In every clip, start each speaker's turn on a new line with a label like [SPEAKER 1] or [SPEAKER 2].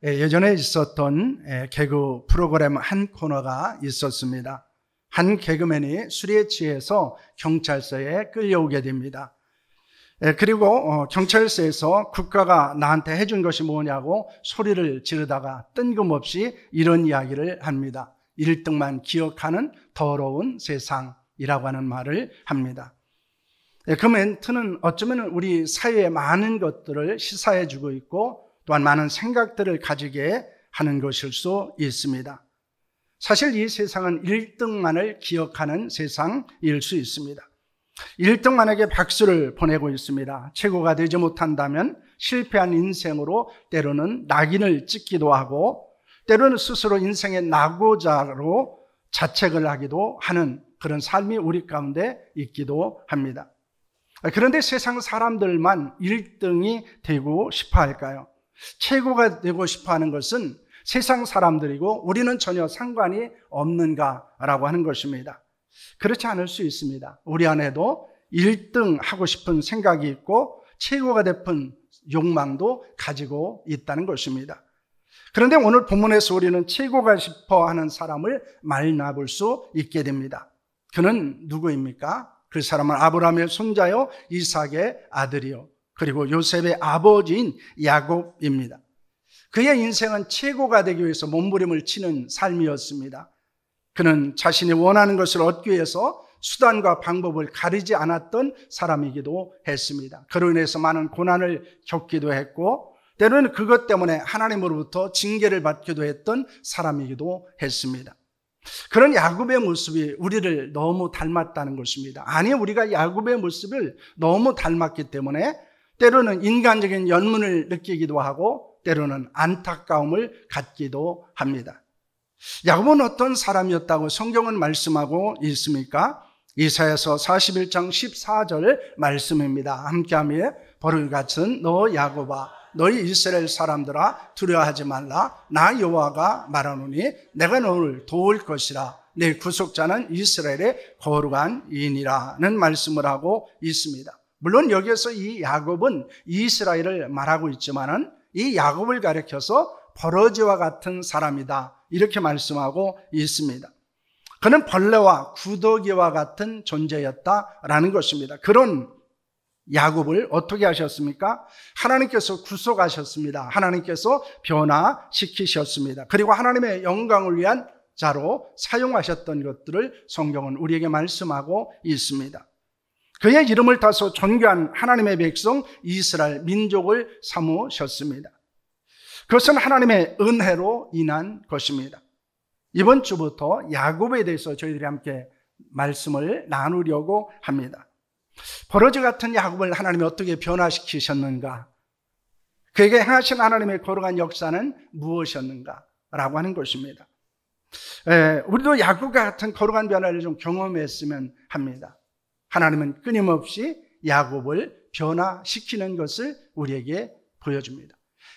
[SPEAKER 1] 예전에 있었던 개그 프로그램 한 코너가 있었습니다. 한 개그맨이 술에 취해서 경찰서에 끌려오게 됩니다. 그리고 경찰서에서 국가가 나한테 해준 것이 뭐냐고 소리를 지르다가 뜬금없이 이런 이야기를 합니다. 1등만 기억하는 더러운 세상이라고 하는 말을 합니다. 그 멘트는 어쩌면 우리 사회의 많은 것들을 시사해 주고 있고 또한 많은 생각들을 가지게 하는 것일 수 있습니다. 사실 이 세상은 1등만을 기억하는 세상일 수 있습니다. 1등만에게 박수를 보내고 있습니다. 최고가 되지 못한다면 실패한 인생으로 때로는 낙인을 찍기도 하고 때로는 스스로 인생의 낙오자로 자책을 하기도 하는 그런 삶이 우리 가운데 있기도 합니다. 그런데 세상 사람들만 1등이 되고 싶어 할까요? 최고가 되고 싶어 하는 것은 세상 사람들이고 우리는 전혀 상관이 없는가라고 하는 것입니다. 그렇지 않을 수 있습니다. 우리 안에도 1등 하고 싶은 생각이 있고 최고가 되는 욕망도 가지고 있다는 것입니다. 그런데 오늘 본문에서 우리는 최고가 싶어 하는 사람을 만나볼 수 있게 됩니다. 그는 누구입니까? 그 사람은 아브라함의 손자요 이삭의 아들이요 그리고 요셉의 아버지인 야곱입니다. 그의 인생은 최고가 되기 위해서 몸부림을 치는 삶이었습니다. 그는 자신이 원하는 것을 얻기 위해서 수단과 방법을 가리지 않았던 사람이기도 했습니다. 그로 인해서 많은 고난을 겪기도 했고 때로는 그것 때문에 하나님으로부터 징계를 받기도 했던 사람이기도 했습니다. 그런 야곱의 모습이 우리를 너무 닮았다는 것입니다. 아니, 우리가 야곱의 모습을 너무 닮았기 때문에 때로는 인간적인 연문을 느끼기도 하고 때로는 안타까움을 갖기도 합니다. 야곱은 어떤 사람이었다고 성경은 말씀하고 있습니까? 이사야서 41장 14절 말씀입니다. 함께하며 벌을 같은 너 야곱아 너희 이스라엘 사람들아 두려워하지 말라. 나 여호와가 말하노니 내가 너를 도울 것이라. 내 구속자는 이스라엘의 거룩한 이인이라는 말씀을 하고 있습니다. 물론 여기에서 이 야곱은 이스라엘을 말하고 있지만은 이 야곱을 가리켜서 버러지와 같은 사람이다 이렇게 말씀하고 있습니다. 그는 벌레와 구더기와 같은 존재였다라는 것입니다. 그런 야곱을 어떻게 하셨습니까? 하나님께서 구속하셨습니다. 하나님께서 변화시키셨습니다. 그리고 하나님의 영광을 위한 자로 사용하셨던 것들을 성경은 우리에게 말씀하고 있습니다. 그의 이름을 따서 존귀한 하나님의 백성 이스라엘 민족을 삼으셨습니다. 그것은 하나님의 은혜로 인한 것입니다. 이번 주부터 야곱에 대해서 저희들이 함께 말씀을 나누려고 합니다. 버러지 같은 야곱을 하나님이 어떻게 변화시키셨는가? 그에게 행하신 하나님의 거룩한 역사는 무엇이었는가? 라고 하는 것입니다. 우리도 야곱과 같은 거룩한 변화를 좀 경험했으면 합니다. 하나님은 끊임없이 야곱을 변화시키는 것을 우리에게 보여줍니다.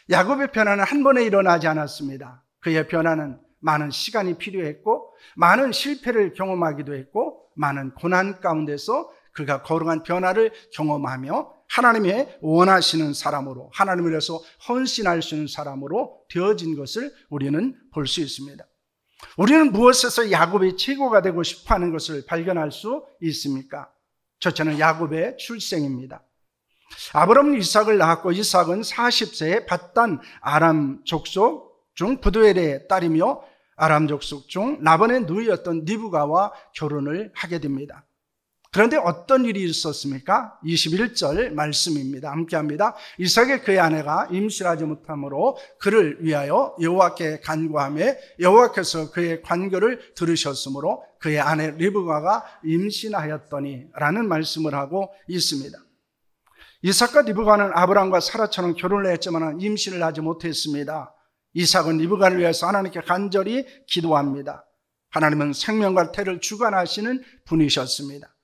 [SPEAKER 1] 야곱의 변화는 한 번에 일어나지 않았습니다. 그의 변화는 많은 시간이 필요했고 많은 실패를 경험하기도 했고 많은 고난 가운데서 그가 거룩한 변화를 경험하며 하나님의 원하시는 사람으로 하나님을 위해서 헌신할 수 있는 사람으로 되어진 것을 우리는 볼 수 있습니다. 우리는 무엇에서 야곱이 최고가 되고 싶어하는 것을 발견할 수 있습니까? 첫째는 야곱의 출생입니다. 아브라함은 이삭을 낳았고 이삭은 40세에 밧단 아람 족속 중 부두엘의 딸이며 아람 족속 중 라반의 누이였던 리브가와 결혼을 하게 됩니다. 그런데 어떤 일이 있었습니까? 21절 말씀입니다. 함께합니다. 이삭의 그의 아내가 임신하지 못함으로 그를 위하여 여호와께 간구하며 여호와께서 그의 간구를 들으셨으므로 그의 아내 리브가가 임신하였더니 라는 말씀을 하고 있습니다. 이삭과 리브가는 아브라함과 사라처럼 결혼을 했지만 임신을 하지 못했습니다. 이삭은 리브가를 위해서 하나님께 간절히 기도합니다. 하나님은 생명과 태를 주관하시는 분이셨습니다.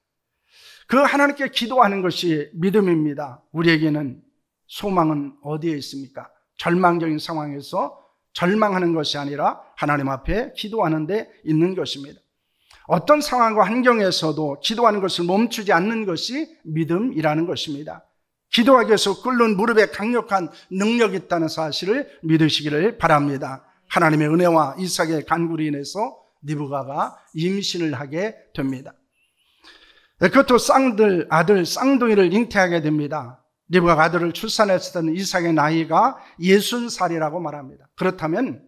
[SPEAKER 1] 그 하나님께 기도하는 것이 믿음입니다. 우리에게는 소망은 어디에 있습니까? 절망적인 상황에서 절망하는 것이 아니라 하나님 앞에 기도하는 데 있는 것입니다. 어떤 상황과 환경에서도 기도하는 것을 멈추지 않는 것이 믿음이라는 것입니다. 기도하기 위해서 꿇는 무릎에 강력한 능력이 있다는 사실을 믿으시기를 바랍니다. 하나님의 은혜와 이삭의 간구로 인해서 리브가가 임신을 하게 됩니다. 그것도 아들 쌍둥이를 잉태하게 됩니다. 리브가가 아들을 출산했을 때는 이삭의 나이가 60살이라고 말합니다. 그렇다면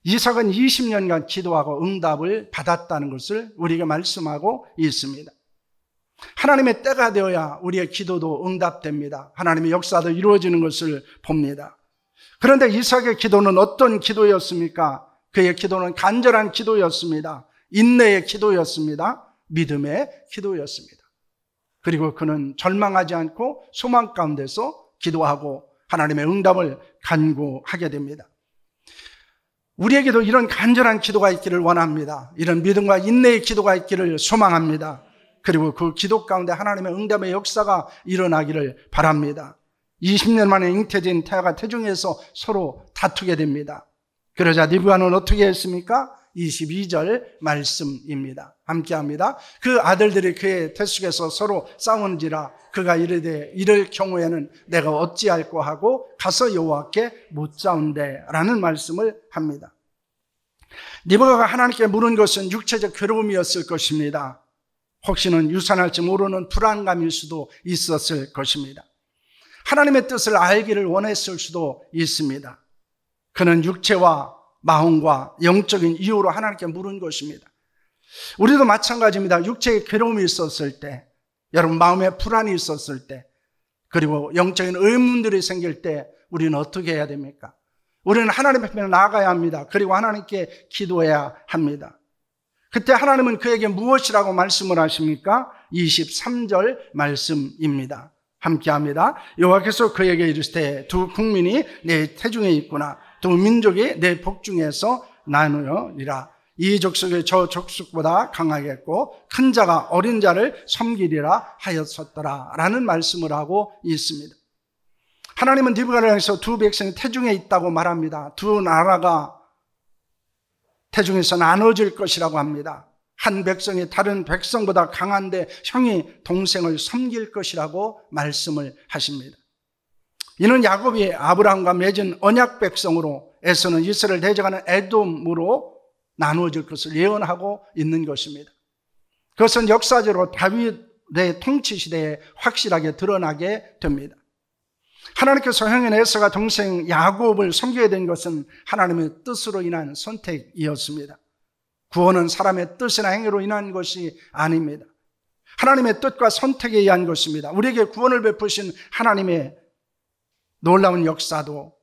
[SPEAKER 1] 이삭은 20년간 기도하고 응답을 받았다는 것을 우리에게 말씀하고 있습니다. 하나님의 때가 되어야 우리의 기도도 응답됩니다. 하나님의 역사도 이루어지는 것을 봅니다. 그런데 이삭의 기도는 어떤 기도였습니까? 그의 기도는 간절한 기도였습니다. 인내의 기도였습니다. 믿음의 기도였습니다. 그리고 그는 절망하지 않고 소망 가운데서 기도하고 하나님의 응답을 간구하게 됩니다. 우리에게도 이런 간절한 기도가 있기를 원합니다. 이런 믿음과 인내의 기도가 있기를 소망합니다. 그리고 그 기도 가운데 하나님의 응답의 역사가 일어나기를 바랍니다. 20년 만에 잉태된 태아가 태중에서 서로 다투게 됩니다. 그러자 리브가는 어떻게 했습니까? 22절 말씀입니다. 함께합니다. 그 아들들이 그의 태속에서 서로 싸운지라 그가 이르되 이럴 경우에는 내가 어찌할꼬 하고 가서 여호와께 묻자온대 라는 말씀을 합니다. 리브가가 하나님께 물은 것은 육체적 괴로움이었을 것입니다. 혹시는 유산할지 모르는 불안감일 수도 있었을 것입니다. 하나님의 뜻을 알기를 원했을 수도 있습니다. 그는 육체와 마음과 영적인 이유로 하나님께 물은 것입니다. 우리도 마찬가지입니다. 육체의 괴로움이 있었을 때, 여러분 마음에 불안이 있었을 때, 그리고 영적인 의문들이 생길 때 우리는 어떻게 해야 됩니까? 우리는 하나님 앞에 나아가야 합니다. 그리고 하나님께 기도해야 합니다. 그때 하나님은 그에게 무엇이라고 말씀을 하십니까? 23절 말씀입니다. 함께합니다. 여호와께서 그에게 이르시되 두 국민이 내 태중에 있구나. 두 민족이 내 복중에서 나누리라. 이 족속이 저 족속보다 강하겠고 큰 자가 어린 자를 섬기리라 하였었더라 라는 말씀을 하고 있습니다. 하나님은 리브가를 향해서 두 백성이 태중에 있다고 말합니다. 두 나라가 태중에서 나눠질 것이라고 합니다. 한 백성이 다른 백성보다 강한데 형이 동생을 섬길 것이라고 말씀을 하십니다. 이는 야곱이 아브라함과 맺은 언약 백성으로 에서는 이스라엘 대적하는 에돔으로 나누어질 것을 예언하고 있는 것입니다. 그것은 역사적으로 다윗의 통치 시대에 확실하게 드러나게 됩니다. 하나님께서 형인 에서가 동생 야곱을 섬기게 된 것은 하나님의 뜻으로 인한 선택이었습니다. 구원은 사람의 뜻이나 행위로 인한 것이 아닙니다. 하나님의 뜻과 선택에 의한 것입니다. 우리에게 구원을 베푸신 하나님의 놀라운 역사도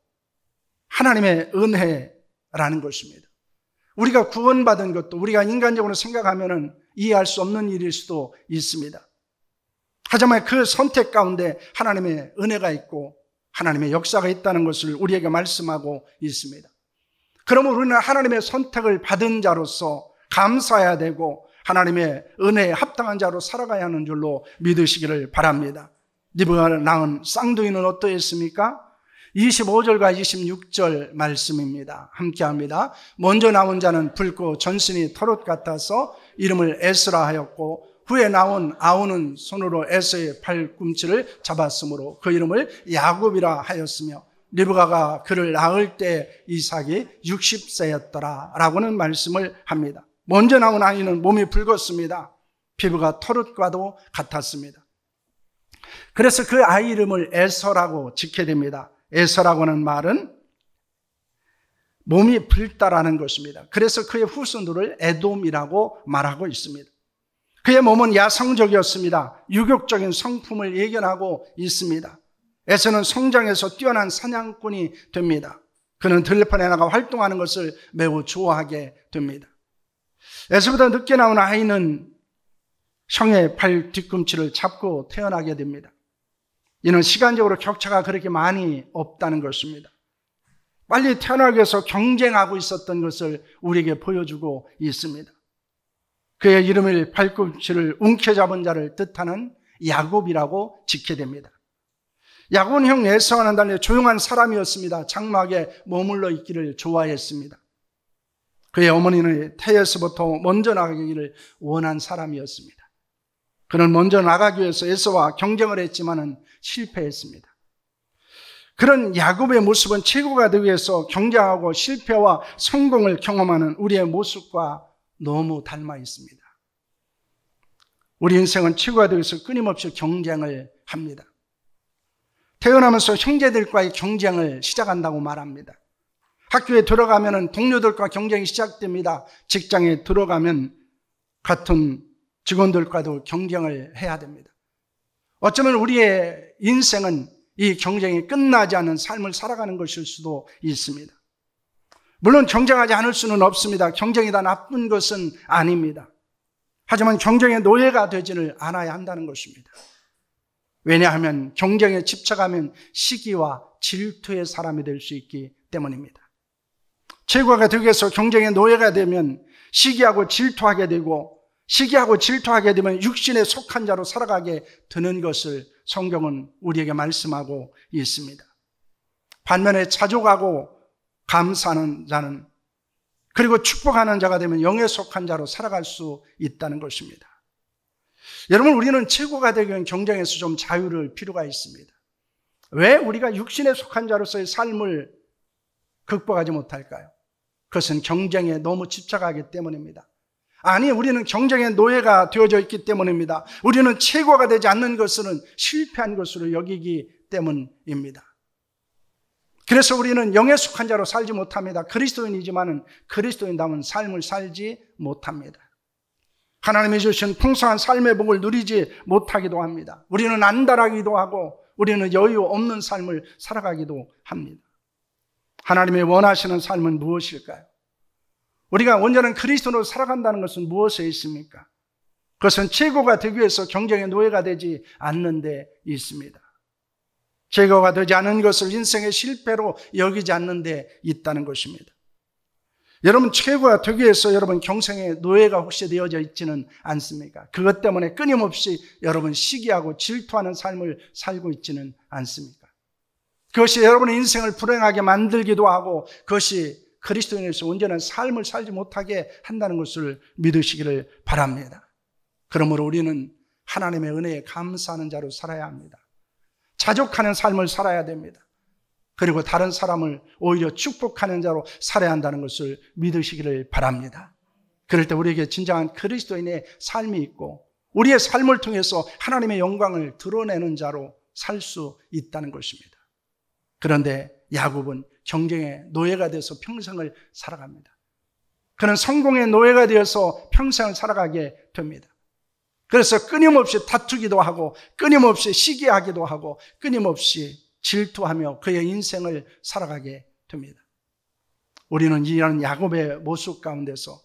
[SPEAKER 1] 하나님의 은혜라는 것입니다. 우리가 구원받은 것도 우리가 인간적으로 생각하면 이해할 수 없는 일일 수도 있습니다. 하지만 그 선택 가운데 하나님의 은혜가 있고 하나님의 역사가 있다는 것을 우리에게 말씀하고 있습니다. 그러므로 우리는 하나님의 선택을 받은 자로서 감사해야 되고 하나님의 은혜에 합당한 자로 살아가야 하는 줄로 믿으시기를 바랍니다. 리브가를 낳은 쌍둥이는 어떠했습니까? 25절과 26절 말씀입니다. 함께합니다. 먼저 나온 자는 붉고 전신이 털옷 같아서 이름을 에스라 하였고 후에 나온 아우는 손으로 에서의 팔꿈치를 잡았으므로 그 이름을 야곱이라 하였으며 리브가가 그를 낳을 때 이삭이 60세였더라 라고는 말씀을 합니다. 먼저 나온 아이는 몸이 붉었습니다. 피부가 털옷과도 같았습니다. 그래서 그 아이 이름을 에서라고 짓게 됩니다. 에서라고 하는 말은 몸이 붉다라는 것입니다. 그래서 그의 후손들을 에돔이라고 말하고 있습니다. 그의 몸은 야성적이었습니다. 유격적인 성품을 예견하고 있습니다. 에서는 성장에서 뛰어난 사냥꾼이 됩니다. 그는 들판에 나가 활동하는 것을 매우 좋아하게 됩니다. 에서보다 늦게 나온 아이는 형의 팔 뒤꿈치를 잡고 태어나게 됩니다. 이는 시간적으로 격차가 그렇게 많이 없다는 것입니다. 빨리 태어나기 위해서 경쟁하고 있었던 것을 우리에게 보여주고 있습니다. 그의 이름을 팔꿈치를 움켜잡은 자를 뜻하는 야곱이라고 짓게 됩니다. 야곱은 형 에서와는 달리 조용한 사람이었습니다. 장막에 머물러 있기를 좋아했습니다. 그의 어머니는 태에서부터 먼저 나가기를 원한 사람이었습니다. 그는 먼저 나가기 위해서 에서와 경쟁을 했지만은 실패했습니다. 그런 야곱의 모습은 최고가 되기 위해서 경쟁하고 실패와 성공을 경험하는 우리의 모습과 너무 닮아 있습니다. 우리 인생은 최고가 되기 위해서 끊임없이 경쟁을 합니다. 태어나면서 형제들과의 경쟁을 시작한다고 말합니다. 학교에 들어가면 동료들과 경쟁이 시작됩니다. 직장에 들어가면 같은 직원들과도 경쟁을 해야 됩니다. 어쩌면 우리의 인생은 이 경쟁이 끝나지 않은 삶을 살아가는 것일 수도 있습니다. 물론 경쟁하지 않을 수는 없습니다. 경쟁이 다 나쁜 것은 아닙니다. 하지만 경쟁의 노예가 되지는 않아야 한다는 것입니다. 왜냐하면 경쟁에 집착하면 시기와 질투의 사람이 될 수 있기 때문입니다. 최고가 되기 위해서 경쟁의 노예가 되면 시기하고 질투하게 되고, 시기하고 질투하게 되면 육신에 속한 자로 살아가게 되는 것을 성경은 우리에게 말씀하고 있습니다. 반면에 자족하고 감사하는 자는, 그리고 축복하는 자가 되면 영에 속한 자로 살아갈 수 있다는 것입니다. 여러분, 우리는 최고가 되기 위한 경쟁에서 좀 자유를 필요가 있습니다. 왜 우리가 육신에 속한 자로서의 삶을 극복하지 못할까요? 그것은 경쟁에 너무 집착하기 때문입니다. 아니, 우리는 경쟁의 노예가 되어져 있기 때문입니다. 우리는 최고가 되지 않는 것은 실패한 것으로 여기기 때문입니다. 그래서 우리는 영에 속한 자로 살지 못합니다. 그리스도인이지만 그리스도인다운 삶을 살지 못합니다. 하나님이 주신 풍성한 삶의 복을 누리지 못하기도 합니다. 우리는 안달하기도 하고 우리는 여유 없는 삶을 살아가기도 합니다. 하나님이 원하시는 삶은 무엇일까요? 우리가 온전한 그리스도로 살아간다는 것은 무엇에 있습니까? 그것은 최고가 되기 위해서 경쟁의 노예가 되지 않는 데 있습니다. 최고가 되지 않은 것을 인생의 실패로 여기지 않는 데 있다는 것입니다. 여러분, 최고가 되기 위해서 여러분 경쟁의 노예가 혹시 되어져 있지는 않습니까? 그것 때문에 끊임없이 여러분 시기하고 질투하는 삶을 살고 있지는 않습니까? 그것이 여러분의 인생을 불행하게 만들기도 하고 그것이 그리스도인에서 온전한 삶을 살지 못하게 한다는 것을 믿으시기를 바랍니다. 그러므로 우리는 하나님의 은혜에 감사하는 자로 살아야 합니다. 자족하는 삶을 살아야 됩니다. 그리고 다른 사람을 오히려 축복하는 자로 살아야 한다는 것을 믿으시기를 바랍니다. 그럴 때 우리에게 진정한 그리스도인의 삶이 있고 우리의 삶을 통해서 하나님의 영광을 드러내는 자로 살 수 있다는 것입니다. 그런데 야곱은 경쟁의 노예가 돼서 평생을 살아갑니다. 그는 성공의 노예가 되어서 평생을 살아가게 됩니다. 그래서 끊임없이 다투기도 하고 끊임없이 시기하기도 하고 끊임없이 질투하며 그의 인생을 살아가게 됩니다. 우리는 이런 야곱의 모습 가운데서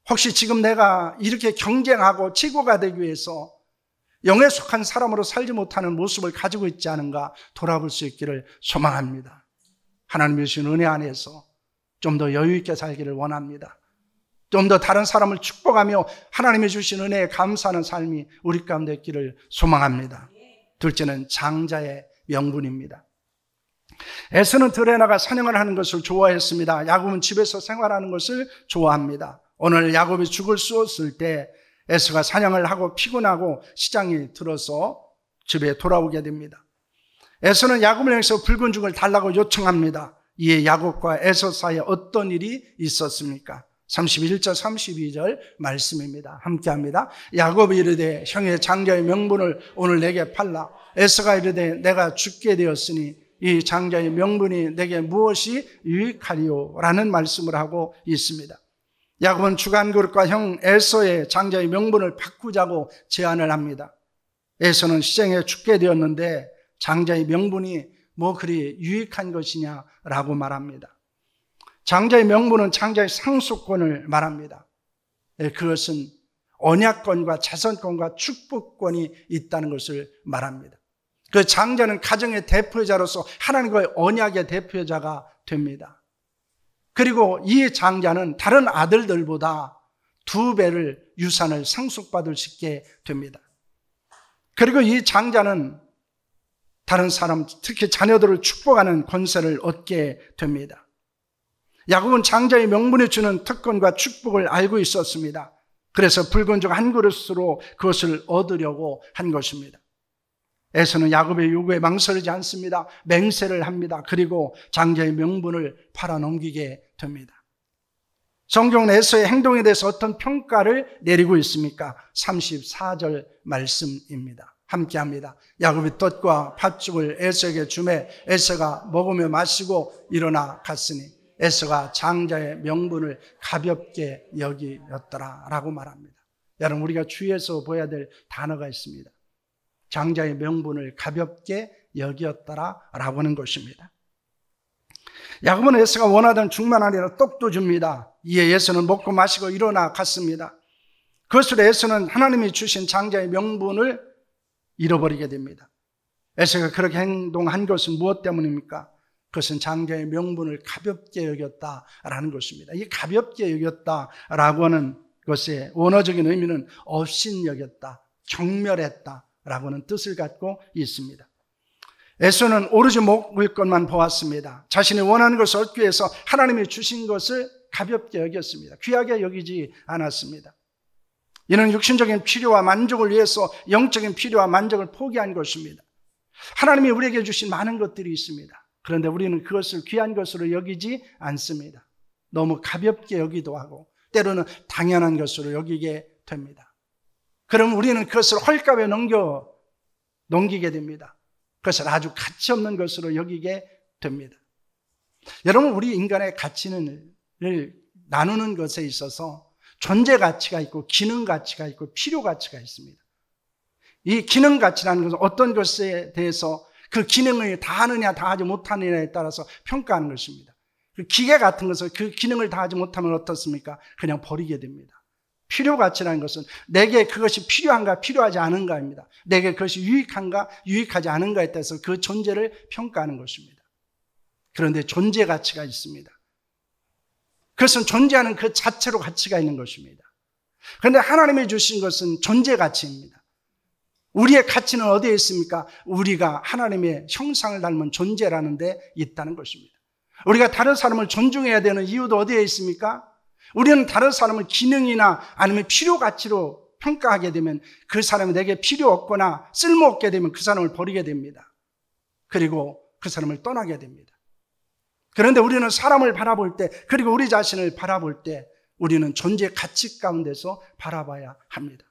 [SPEAKER 1] 혹시 지금 내가 이렇게 경쟁하고 최고가 되기 위해서 영에 속한 사람으로 살지 못하는 모습을 가지고 있지 않은가 돌아볼 수 있기를 소망합니다. 하나님의 주신 은혜 안에서 좀 더 여유 있게 살기를 원합니다. 좀 더 다른 사람을 축복하며 하나님이 주신 은혜에 감사하는 삶이 우리 가운데 있기를 소망합니다. 둘째는 장자의 명분입니다. 에서는 들에 나가 사냥을 하는 것을 좋아했습니다. 야곱은 집에서 생활하는 것을 좋아합니다. 오늘 야곱이 죽을 쑤었을 때 에서가 사냥을 하고 피곤하고 시장이 들어서 집에 돌아오게 됩니다. 에서는 야곱을 향해서 붉은 죽을 달라고 요청합니다. 이에 야곱과 에서 사이에 어떤 일이 있었습니까? 31절 32절 말씀입니다. 함께합니다. 야곱이 이르되 형의 장자의 명분을 오늘 내게 팔라. 에서가 이르되 내가 죽게 되었으니 이 장자의 명분이 내게 무엇이 유익하리요? 라는 말씀을 하고 있습니다. 야곱은 주간 그릇과 형 에서의 장자의 명분을 바꾸자고 제안을 합니다. 에서는 시장에 죽게 되었는데 장자의 명분이 뭐 그리 유익한 것이냐라고 말합니다. 장자의 명분은 장자의 상속권을 말합니다. 그것은 언약권과 자선권과 축복권이 있다는 것을 말합니다. 그 장자는 가정의 대표자로서 하나님과의 언약의 대표자가 됩니다. 그리고 이 장자는 다른 아들들보다 2배를 유산을 상속받을 수 있게 됩니다. 그리고 이 장자는 다른 사람, 특히 자녀들을 축복하는 권세를 얻게 됩니다. 야곱은 장자의 명분이 주는 특권과 축복을 알고 있었습니다. 그래서 붉은 죽 한 그릇으로 그것을 얻으려고 한 것입니다. 에서는 야곱의 요구에 망설이지 않습니다. 맹세를 합니다. 그리고 장자의 명분을 팔아넘기게 됩니다. 성경은 에서의 행동에 대해서 어떤 평가를 내리고 있습니까? 34절 말씀입니다. 함께합니다. 야곱이 돛과 팥죽을 에서에게 주매 에서가 먹으며 마시고 일어나 갔으니 에서가 장자의 명분을 가볍게 여기었더라 라고 말합니다. 여러분, 우리가 주의해서 보아야 될 단어가 있습니다. 장자의 명분을 가볍게 여기었더라 라고 하는 것입니다. 야곱은 에서가 원하던 죽만 아니라 떡도 줍니다. 이에 에서는 먹고 마시고 일어나 갔습니다. 그것으로 에서는 하나님이 주신 장자의 명분을 잃어버리게 됩니다. 에서가 그렇게 행동한 것은 무엇 때문입니까? 그것은 장자의 명분을 가볍게 여겼다라는 것입니다. 이 가볍게 여겼다라고 하는 것의 원어적인 의미는 업신여겼다, 경멸했다라고 하는 뜻을 갖고 있습니다. 에서는 오로지 먹을 것만 보았습니다. 자신이 원하는 것을 얻기 위해서 하나님이 주신 것을 가볍게 여겼습니다. 귀하게 여기지 않았습니다. 이는 육신적인 필요와 만족을 위해서 영적인 필요와 만족을 포기한 것입니다. 하나님이 우리에게 주신 많은 것들이 있습니다. 그런데 우리는 그것을 귀한 것으로 여기지 않습니다. 너무 가볍게 여기도 하고 때로는 당연한 것으로 여기게 됩니다. 그럼 우리는 그것을 헐값에 넘기게 됩니다. 그것을 아주 가치 없는 것으로 여기게 됩니다. 여러분, 우리 인간의 가치를 나누는 것에 있어서 존재 가치가 있고 기능 가치가 있고 필요 가치가 있습니다. 이 기능 가치라는 것은 어떤 것에 대해서 그 기능을 다 하느냐 다 하지 못하느냐에 따라서 평가하는 것입니다. 그 기계 같은 것을 그 기능을 다 하지 못하면 어떻습니까? 그냥 버리게 됩니다. 필요 가치라는 것은 내게 그것이 필요한가 필요하지 않은가입니다. 내게 그것이 유익한가 유익하지 않은가에 따라서 그 존재를 평가하는 것입니다. 그런데 존재 가치가 있습니다. 그것은 존재하는 그 자체로 가치가 있는 것입니다. 그런데 하나님이 주신 것은 존재 가치입니다. 우리의 가치는 어디에 있습니까? 우리가 하나님의 형상을 닮은 존재라는 데 있다는 것입니다. 우리가 다른 사람을 존중해야 되는 이유도 어디에 있습니까? 우리는 다른 사람을 기능이나 아니면 필요 가치로 평가하게 되면 그 사람이 내게 필요 없거나 쓸모없게 되면 그 사람을 버리게 됩니다. 그리고 그 사람을 떠나게 됩니다. 그런데 우리는 사람을 바라볼 때, 그리고 우리 자신을 바라볼 때 우리는 존재 가치 가운데서 바라봐야 합니다.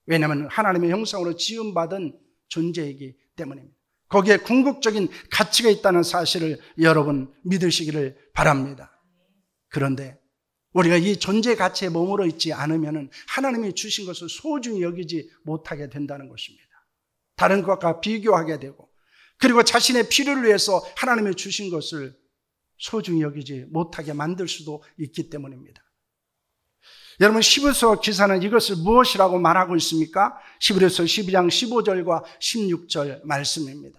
[SPEAKER 1] 왜냐하면 하나님의 형상으로 지음받은 존재이기 때문입니다. 거기에 궁극적인 가치가 있다는 사실을 여러분 믿으시기를 바랍니다. 그런데 우리가 이 존재 가치에 머물러 있지 않으면 하나님이 주신 것을 소중히 여기지 못하게 된다는 것입니다. 다른 것과 비교하게 되고, 그리고 자신의 필요를 위해서 하나님이 주신 것을 소중히 여기지 못하게 만들 수도 있기 때문입니다. 여러분, 히브리서 기사는 이것을 무엇이라고 말하고 있습니까? 히브리서 12장 15절과 16절 말씀입니다.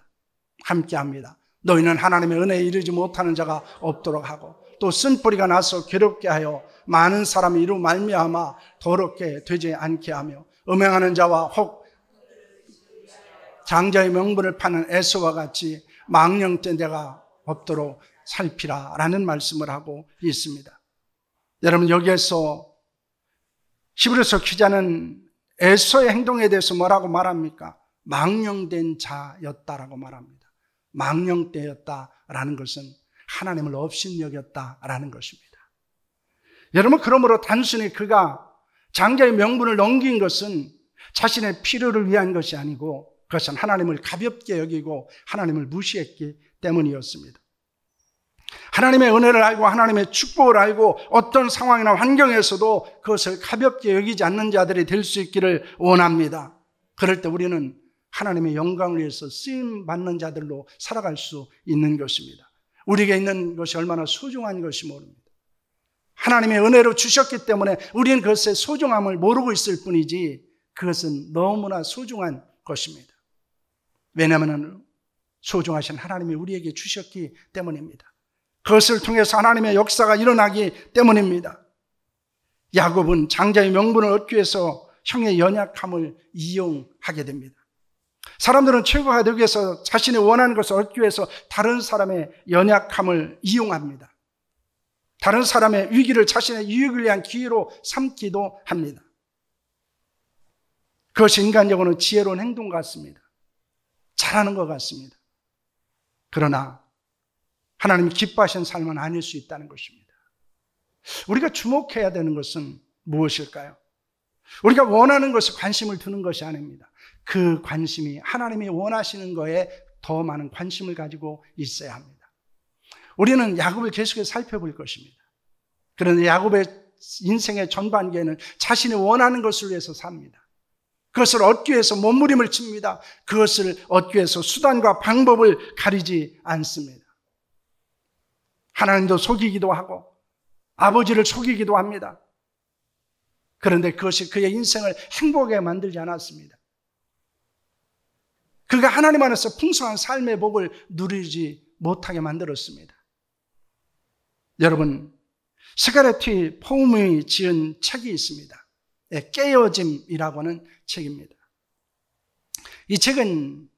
[SPEAKER 1] 함께합니다. 너희는 하나님의 은혜에 이르지 못하는 자가 없도록 하고 또 쓴뿌리가 나서 괴롭게 하여 많은 사람이 이로 말미암아 더럽게 되지 않게 하며 음행하는 자와 혹 장자의 명분을 파는 에서와 같이 망령된 자가 없도록 살피라 라는 말씀을 하고 있습니다. 여러분, 여기에서 히브리서 기자는 에서의 행동에 대해서 뭐라고 말합니까? 망령된 자였다라고 말합니다. 망령되었다라는 것은 하나님을 업신여겼다라는 것입니다. 여러분, 그러므로 단순히 그가 장자의 명분을 넘긴 것은 자신의 필요를 위한 것이 아니고 그것은 하나님을 가볍게 여기고 하나님을 무시했기 때문이었습니다. 하나님의 은혜를 알고 하나님의 축복을 알고 어떤 상황이나 환경에서도 그것을 가볍게 여기지 않는 자들이 될 수 있기를 원합니다. 그럴 때 우리는 하나님의 영광을 위해서 쓰임받는 자들로 살아갈 수 있는 것입니다. 우리에게 있는 것이 얼마나 소중한 것이 모릅니다. 하나님의 은혜로 주셨기 때문에 우리는 그것의 소중함을 모르고 있을 뿐이지 그것은 너무나 소중한 것입니다. 왜냐하면 소중하신 하나님이 우리에게 주셨기 때문입니다. 그것을 통해서 하나님의 역사가 일어나기 때문입니다. 야곱은 장자의 명분을 얻기 위해서 형의 연약함을 이용하게 됩니다. 사람들은 최고가 되기 위해서 자신이 원하는 것을 얻기 위해서 다른 사람의 연약함을 이용합니다. 다른 사람의 위기를 자신의 유익을 위한 기회로 삼기도 합니다. 그것이 인간적으로는 지혜로운 행동 같습니다. 잘하는 것 같습니다. 그러나 하나님이 기뻐하시는 삶은 아닐 수 있다는 것입니다. 우리가 주목해야 되는 것은 무엇일까요? 우리가 원하는 것에 관심을 두는 것이 아닙니다. 그 관심이 하나님이 원하시는 거에 더 많은 관심을 가지고 있어야 합니다. 우리는 야곱을 계속해서 살펴볼 것입니다. 그런데 야곱의 인생의 전반기에는 자신이 원하는 것을 위해서 삽니다. 그것을 얻기 위해서 몸부림을 칩니다. 그것을 얻기 위해서 수단과 방법을 가리지 않습니다. 하나님도 속이기도 하고 아버지를 속이기도 합니다. 그런데 그것이 그의 인생을 행복하게 만들지 않았습니다. 그가 하나님 안에서 풍성한 삶의 복을 누리지 못하게 만들었습니다. 여러분, 스가레티 포움이 지은 책이 있습니다. 깨어짐이라고 하는 책입니다. 이 책은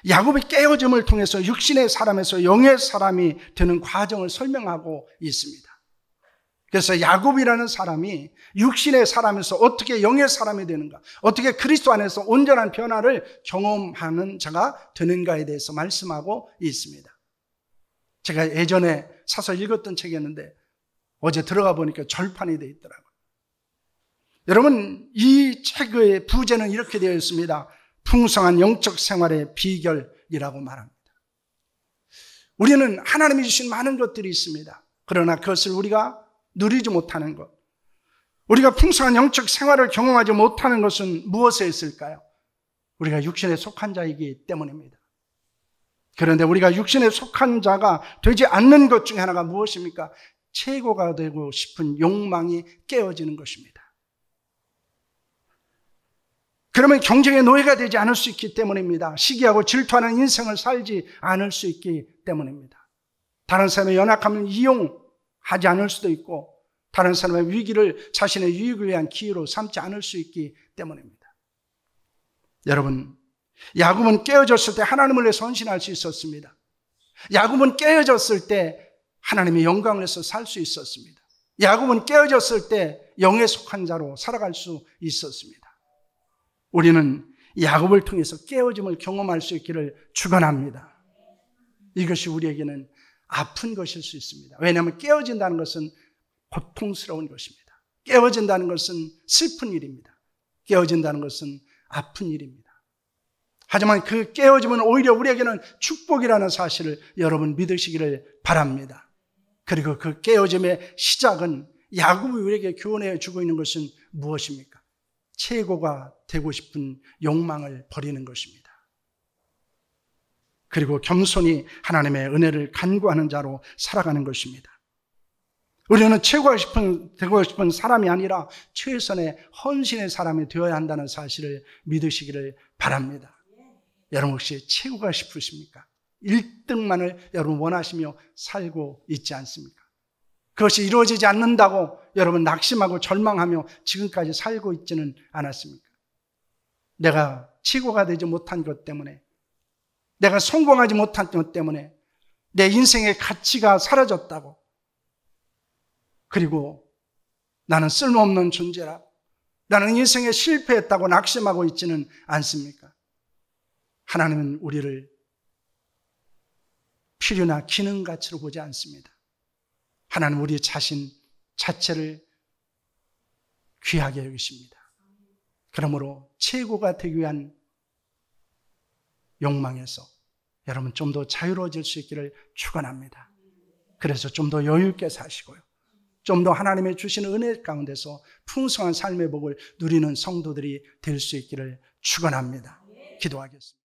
[SPEAKER 1] 야곱의 깨어짐을 통해서 육신의 사람에서 영의 사람이 되는 과정을 설명하고 있습니다. 그래서 야곱이라는 사람이 육신의 사람에서 어떻게 영의 사람이 되는가, 어떻게 그리스도 안에서 온전한 변화를 경험하는 자가 되는가에 대해서 말씀하고 있습니다. 제가 예전에 사서 읽었던 책이었는데 어제 들어가 보니까 절판이 되어 있더라고요. 여러분, 이 책의 부제는 이렇게 되어 있습니다. 풍성한 영적 생활의 비결이라고 말합니다. 우리는 하나님이 주신 많은 것들이 있습니다. 그러나 그것을 우리가 누리지 못하는 것, 우리가 풍성한 영적 생활을 경험하지 못하는 것은 무엇에 있을까요? 우리가 육신에 속한 자이기 때문입니다. 그런데 우리가 육신에 속한 자가 되지 않는 것 중에 하나가 무엇입니까? 최고가 되고 싶은 욕망이 깨어지는 것입니다. 그러면 경쟁의 노예가 되지 않을 수 있기 때문입니다. 시기하고 질투하는 인생을 살지 않을 수 있기 때문입니다. 다른 사람의 연약함을 이용하지 않을 수도 있고 다른 사람의 위기를 자신의 유익을 위한 기회로 삼지 않을 수 있기 때문입니다. 여러분, 야곱은 깨어졌을 때 하나님을 위해 헌신할 수 있었습니다. 야곱은 깨어졌을 때 하나님의 영광을 위해서 살 수 있었습니다. 야곱은 깨어졌을 때 영에 속한 자로 살아갈 수 있었습니다. 우리는 야곱을 통해서 깨어짐을 경험할 수 있기를 축원합니다. 이것이 우리에게는 아픈 것일 수 있습니다. 왜냐하면 깨어진다는 것은 고통스러운 것입니다. 깨어진다는 것은 슬픈 일입니다. 깨어진다는 것은 아픈 일입니다. 하지만 그 깨어짐은 오히려 우리에게는 축복이라는 사실을 여러분 믿으시기를 바랍니다. 그리고 그 깨어짐의 시작은 야곱이 우리에게 교훈해 주고 있는 것은 무엇입니까? 최고가 되고 싶은 욕망을 버리는 것입니다. 그리고 겸손히 하나님의 은혜를 간구하는 자로 살아가는 것입니다. 우리는 되고 싶은 사람이 아니라 최선의 헌신의 사람이 되어야 한다는 사실을 믿으시기를 바랍니다. 여러분 혹시 최고가 싶으십니까? 1등만을 여러분 원하시며 살고 있지 않습니까? 그것이 이루어지지 않는다고 여러분 낙심하고 절망하며 지금까지 살고 있지는 않았습니까? 내가 최고가 되지 못한 것 때문에, 내가 성공하지 못한 것 때문에 내 인생의 가치가 사라졌다고, 그리고 나는 쓸모없는 존재라, 나는 인생에 실패했다고 낙심하고 있지는 않습니까? 하나님은 우리를 필요나 기능 가치로 보지 않습니다. 하나님은 우리 자신 자체를 귀하게 여기십니다. 그러므로 최고가 되기 위한 욕망에서 여러분 좀 더 자유로워질 수 있기를 축원합니다. 그래서 좀 더 여유 있게 사시고요, 좀 더 하나님의 주시는 은혜 가운데서 풍성한 삶의 복을 누리는 성도들이 될 수 있기를 축원합니다. 기도하겠습니다.